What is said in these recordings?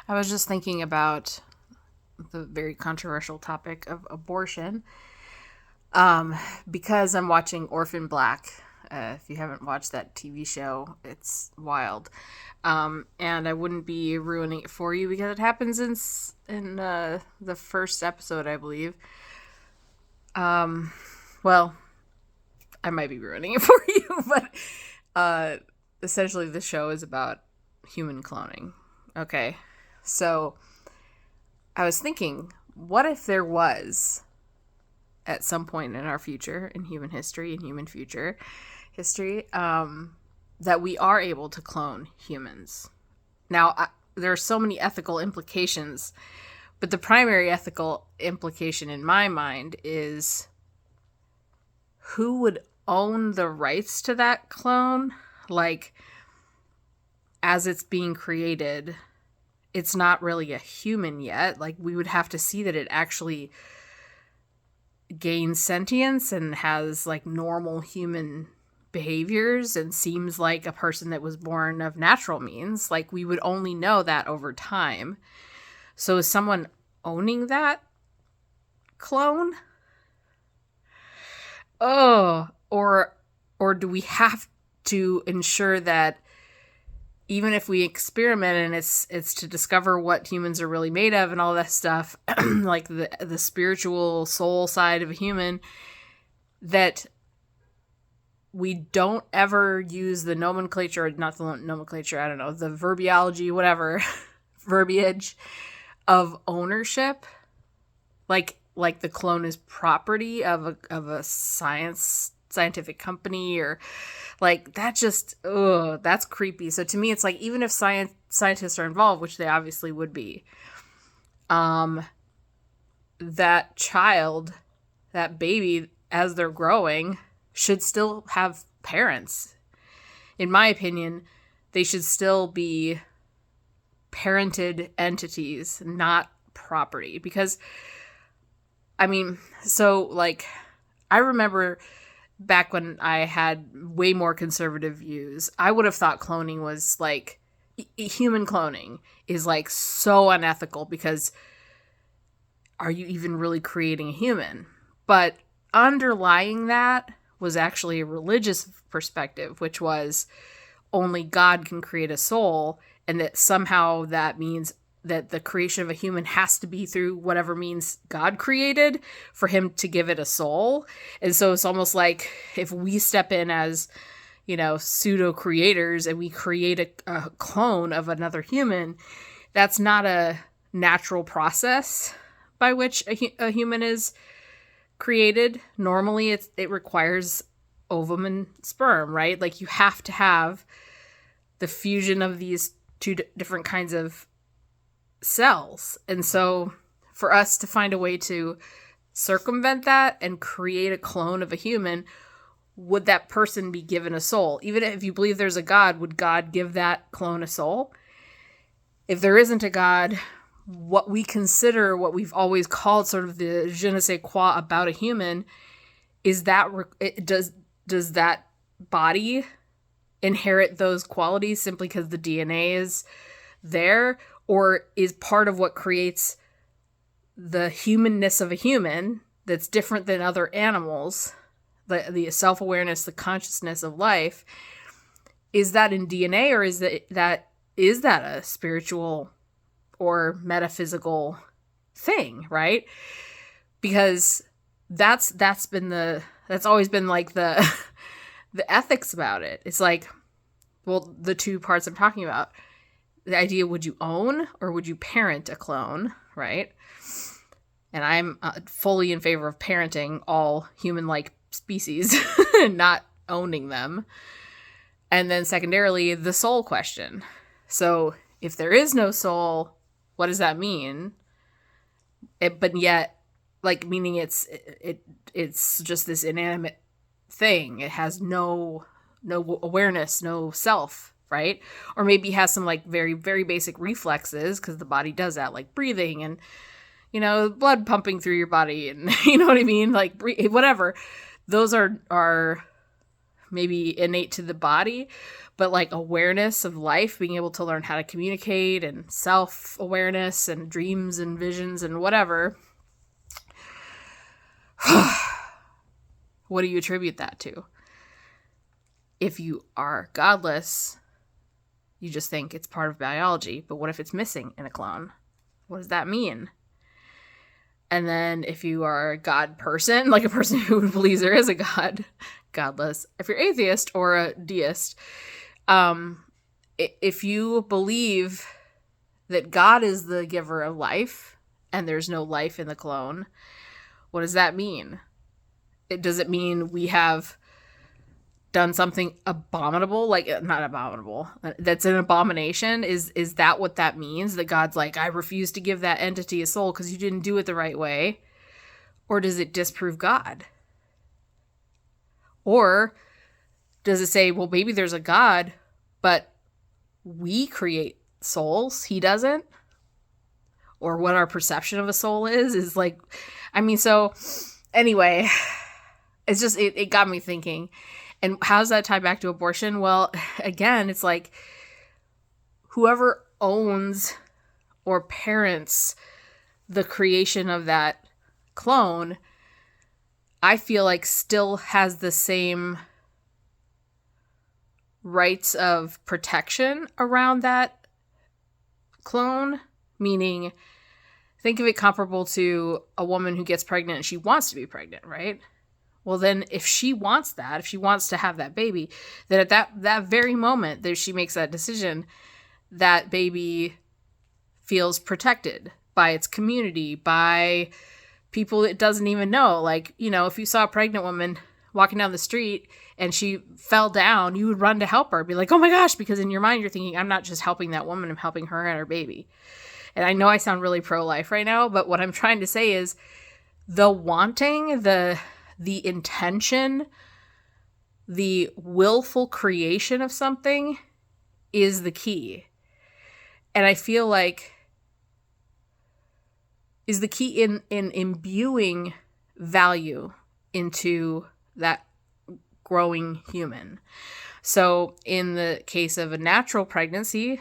I was just thinking about the very controversial topic of abortion because I'm watching Orphan Black. If you haven't watched that TV show, it's wild. And I wouldn't be ruining it for you because it happens in the first episode, I believe. Well, I might be ruining it for you, but essentially the show is about human cloning. Okay, so I was thinking, what if there was, at some point in our future, in human history, in human future history, that we are able to clone humans? Now, there are so many ethical implications, but the primary ethical implication in my mind is who would own the rights to that clone? Like, as it's being created, it's not really a human yet. Like, we would have to see that it actually gains sentience and has like normal human behaviors and seems like a person that was born of natural means. Like, we would only know that over time. So is someone owning that clone? Oh, or do we have to ensure that even if we experiment and it's to discover what humans are really made of and all that stuff, like the spiritual soul side of a human, that we don't ever use the nomenclature, not the nomenclature, I don't know, the verbiology, whatever, verbiage of ownership, like the clone is property of a scientific company, or like that. Just that's creepy. So to me, it's like, even if scientists are involved, which they obviously would be, that child, that baby, as they're growing, should still have parents. In my opinion, they should still be parented entities, not property. Because I mean, so like, I remember back when I had way more conservative views, I would have thought cloning was like, human cloning is like so unethical, because are you even really creating a human? But underlying that was actually a religious perspective, which was only God can create a soul, and that somehow that means that the creation of a human has to be through whatever means God created for him to give it a soul. And so it's almost like if we step in as, pseudo creators and we create a clone of another human, that's not a natural process by which a human is created. Normally it requires ovum and sperm, right? Like, you have to have the fusion of these two different kinds of cells. And so for us to find a way to circumvent that and create a clone of a human, would that person be given a soul? Even if you believe there's a God, would God give that clone a soul? If there isn't a God, what we consider, what we've always called sort of the je ne sais quoi about a human, is that does that body inherit those qualities simply because the DNA is there? Or is part of what creates the humanness of a human that's different than other animals, the self-awareness, the consciousness of life, is that in DNA, or is that a spiritual or metaphysical thing, right? Because that's always been like the the ethics about it. It's like, well, the two parts I'm talking about. The idea, would you own or would you parent a clone, right? And I'm fully in favor of parenting all human-like species and not owning them. And then secondarily, the soul question. So if there is no soul, what does that mean? But yet, like, meaning it's just this inanimate thing. It has no awareness, no self, right? Or maybe has some like very, very basic reflexes, because the body does that, like breathing and, blood pumping through your body, and you know what I mean? Like, whatever. Those are maybe innate to the body, but like awareness of life, being able to learn how to communicate and self-awareness and dreams and visions and whatever. What do you attribute that to? If you are godless, you just think it's part of biology, but what if it's missing in a clone? What does that mean? And then if you are a God person, like a person who believes there is a God, godless, if you're atheist or a deist, if you believe that God is the giver of life and there's no life in the clone, what does that mean? Does it mean we have done something abominable, like not abominable, that's an abomination? Is that what that means, that God's like, I refuse to give that entity a soul because you didn't do it the right way? Or does it disprove God? Or does it say, well, maybe there's a God, but we create souls, he doesn't? Or what our perception of a soul is like, I mean, so anyway, it's just, it got me thinking. And how does that tie back to abortion? Well, again, it's like whoever owns or parents the creation of that clone, I feel like still has the same rights of protection around that clone. Meaning, think of it comparable to a woman who gets pregnant and she wants to be pregnant, right? Well, then if she wants that, if she wants to have that baby, then at that very moment that she makes that decision, that baby feels protected by its community, by people it doesn't even know. Like, you know, if you saw a pregnant woman walking down the street and she fell down, you would run to help her, be like, oh my gosh, because in your mind you're thinking, I'm not just helping that woman, I'm helping her and her baby. And I know I sound really pro-life right now, but what I'm trying to say is the wanting, the intention, the willful creation of something is the key. And I feel like is the key in imbuing value into that growing human. So in the case of a natural pregnancy,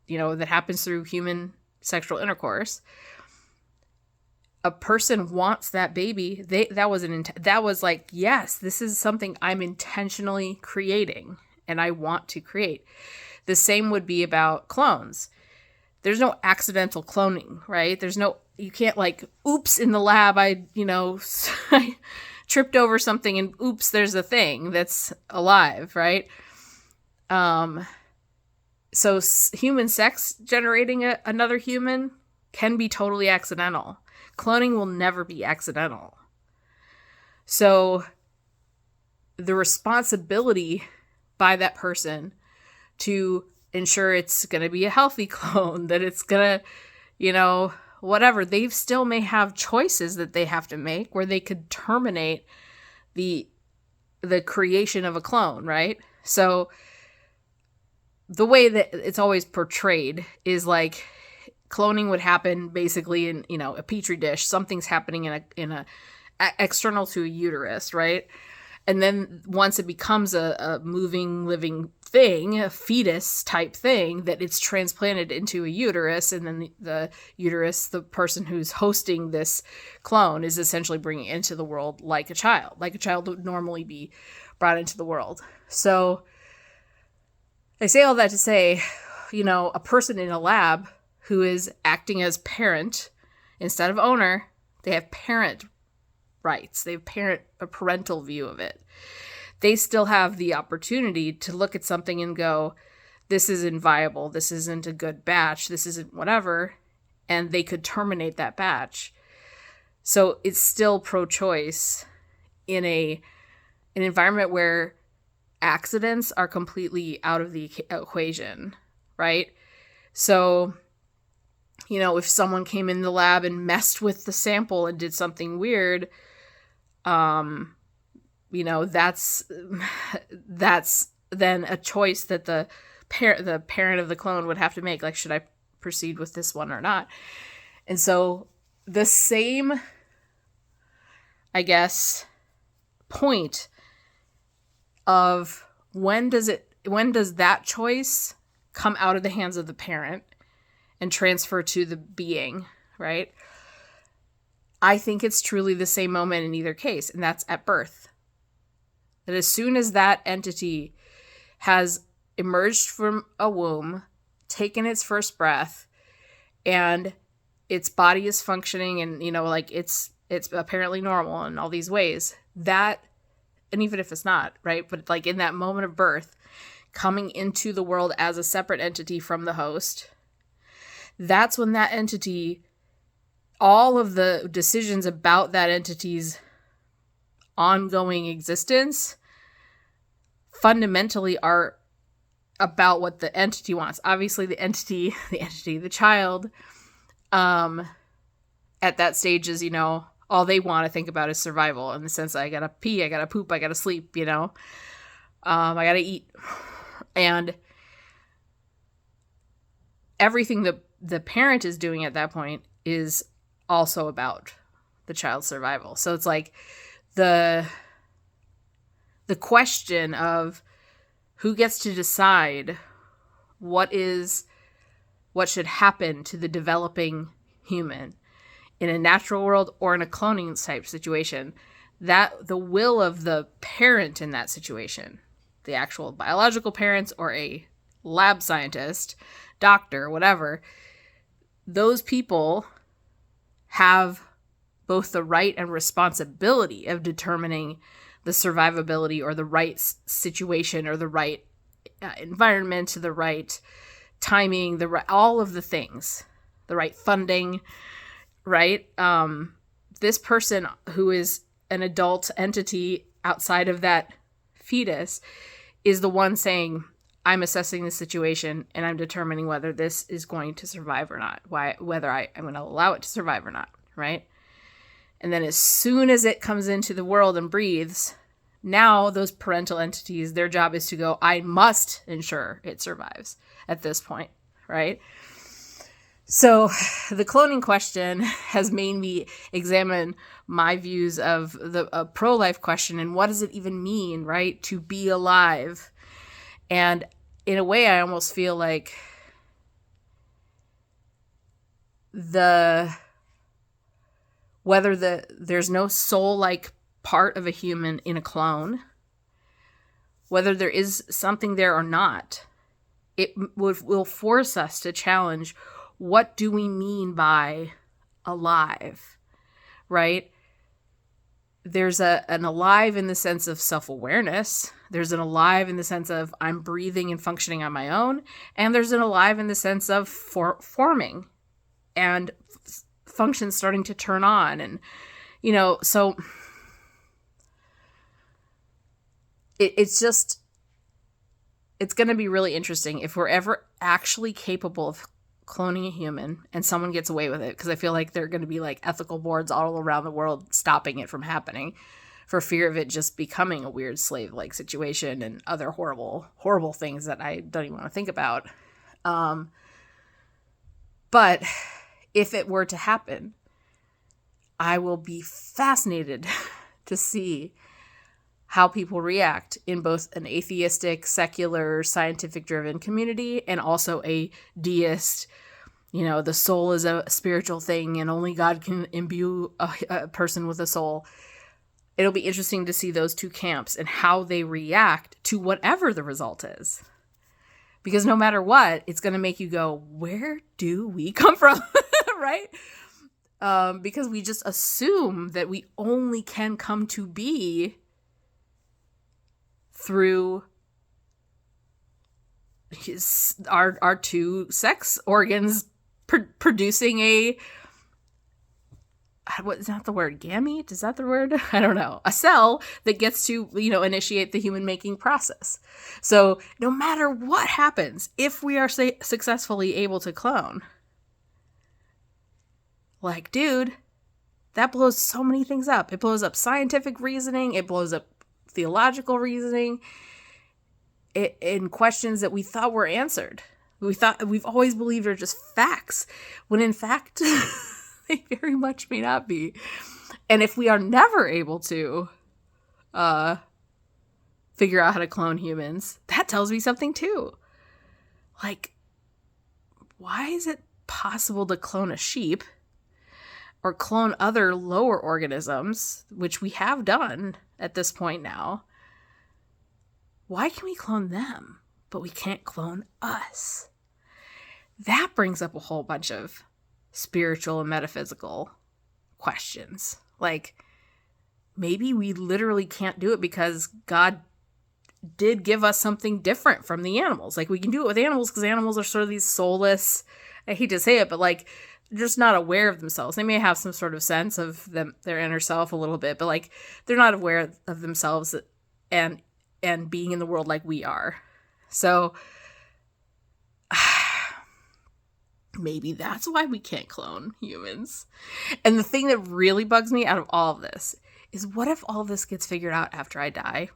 you know, that happens through human sexual intercourse, a person wants that baby. That was like, yes, this is something I'm intentionally creating and I want to create. The same would be about clones. There's no accidental cloning, right? You can't like, oops, in the lab, I tripped over something and oops, there's a thing that's alive, right? So human sex generating another human can be totally accidental. Cloning will never be accidental. So the responsibility by that person to ensure it's going to be a healthy clone, that it's going to, you know, whatever, they still may have choices that they have to make where they could terminate the creation of a clone, right? So the way that it's always portrayed is like cloning would happen basically in, you know, a petri dish. Something's happening in a external to a uterus, right? And then once it becomes a moving, living thing, a fetus type thing, that it's transplanted into a uterus, and then the uterus, the person who's hosting this clone, is essentially bringing it into the world like a child would normally be brought into the world. So I say all that to say, you know, a person in a lab who is acting as parent instead of owner, they have parent rights. They have a parental view of it. They still have the opportunity to look at something and go, this isn't viable. This isn't a good batch. This isn't whatever. And they could terminate that batch. So it's still pro-choice in an environment where accidents are completely out of the equation, right? So, you know, if someone came in the lab and messed with the sample and did something weird, you know, that's then a choice that the parent of the clone would have to make. Like, should I proceed with this one or not? And so the same, I guess, point of when does that choice come out of the hands of the parent and transfer to the being, right? I think it's truly the same moment in either case, and that's at birth. That as soon as that entity has emerged from a womb, taken its first breath, and its body is functioning and, like it's apparently normal in all these ways, that, and even if it's not, right? But like in that moment of birth, coming into the world as a separate entity from the host, that's when that entity, all of the decisions about that entity's ongoing existence fundamentally are about what the entity wants. Obviously, the child, at that stage is, all they want to think about is survival, in the sense that I gotta pee, I gotta poop, I gotta sleep, I gotta eat. And everything the parent is doing at that point is also about the child's survival. So it's like the question of who gets to decide what should happen to the developing human in a natural world or in a cloning type situation, that the will of the parent in that situation, the actual biological parents or a lab scientist, doctor, whatever, those people have both the right and responsibility of determining the survivability or the right situation or the right environment, the right timing, all of the things, the right funding, right? This person who is an adult entity outside of that fetus is the one saying, I'm assessing the situation and I'm determining whether this is going to survive or not, whether I'm going to allow it to survive or not, right? And then as soon as it comes into the world and breathes, now those parental entities, their job is to go, I must ensure it survives at this point, right? So the cloning question has made me examine my views of the pro-life question and what does it even mean, right, to be alive? And in a way, I almost feel like there's no soul-like part of a human in a clone, whether there is something there or not, it will force us to challenge, what do we mean by alive, right? There's an alive in the sense of self-awareness. There's an alive in the sense of I'm breathing and functioning on my own. And there's an alive in the sense of forming and functions starting to turn on. And, so it's going to be really interesting if we're ever actually capable of cloning a human and someone gets away with it, because I feel like there are going to be like ethical boards all around the world stopping it from happening for fear of it just becoming a weird slave-like situation and other horrible, horrible things that I don't even want to think about. But if it were to happen, I will be fascinated to see how people react in both an atheistic, secular, scientific-driven community and also a deist, the soul is a spiritual thing and only God can imbue a person with a soul. It'll be interesting to see those two camps and how they react to whatever the result is. Because no matter what, it's going to make you go, where do we come from? Right? Because we just assume that we only can come to be through our two sex organs producing what is that the word? Gamete? Is that the word? I don't know. A cell that gets to, initiate the human making process. So no matter what happens, if we are successfully able to clone, like, dude, that blows so many things up. It blows up scientific reasoning. It blows up theological reasoning in questions that we thought were answered. We've always believed are just facts, when in fact, they very much may not be. And if we are never able to figure out how to clone humans, that tells me something too. Like, why is it possible to clone a sheep or clone other lower organisms, which we have done at this point now? Why can we clone them, but we can't clone us? That brings up a whole bunch of spiritual and metaphysical questions. Like, maybe we literally can't do it because God did give us something different from the animals. Like, we can do it with animals because animals are sort of these soulless, I hate to say it, but like, they're just not aware of themselves. They may have some sort of sense of their inner self a little bit, but like, they're not aware of themselves and being in the world like we are. So maybe that's why we can't clone humans. And the thing that really bugs me out of all of this is, what if all of this gets figured out after I die?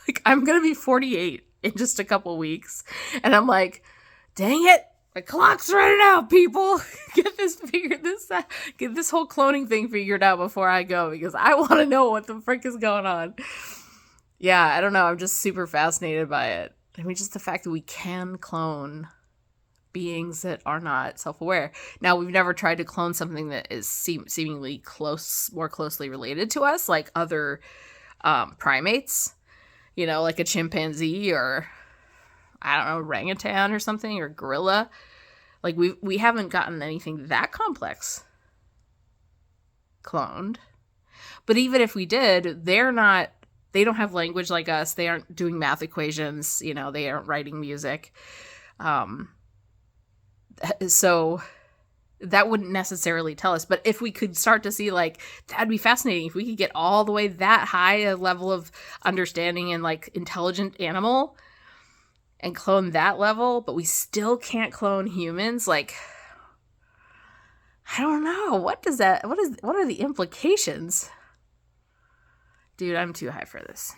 Like, I'm going to be 48 in just a couple weeks. And I'm like, dang it, my clock's running out, people. Get this whole cloning thing figured out before I go, because I want to know what the frick is going on. Yeah, I don't know. I'm just super fascinated by it. I mean, just the fact that we can clone beings that are not self-aware. Now, we've never tried to clone something that is seemingly more closely related to us, like other primates, you know, like a chimpanzee or, I don't know, orangutan or something, or gorilla. Like, we haven't gotten anything that complex cloned. But even if we did, they don't have language like us. They aren't doing math equations, you know, they aren't writing music. So that wouldn't necessarily tell us. But if we could start to see, like, that'd be fascinating. If we could get all the way that high a level of understanding and like intelligent animal and clone that level, but we still can't clone humans, like, I don't know. What are the implications? Dude, I'm too high for this.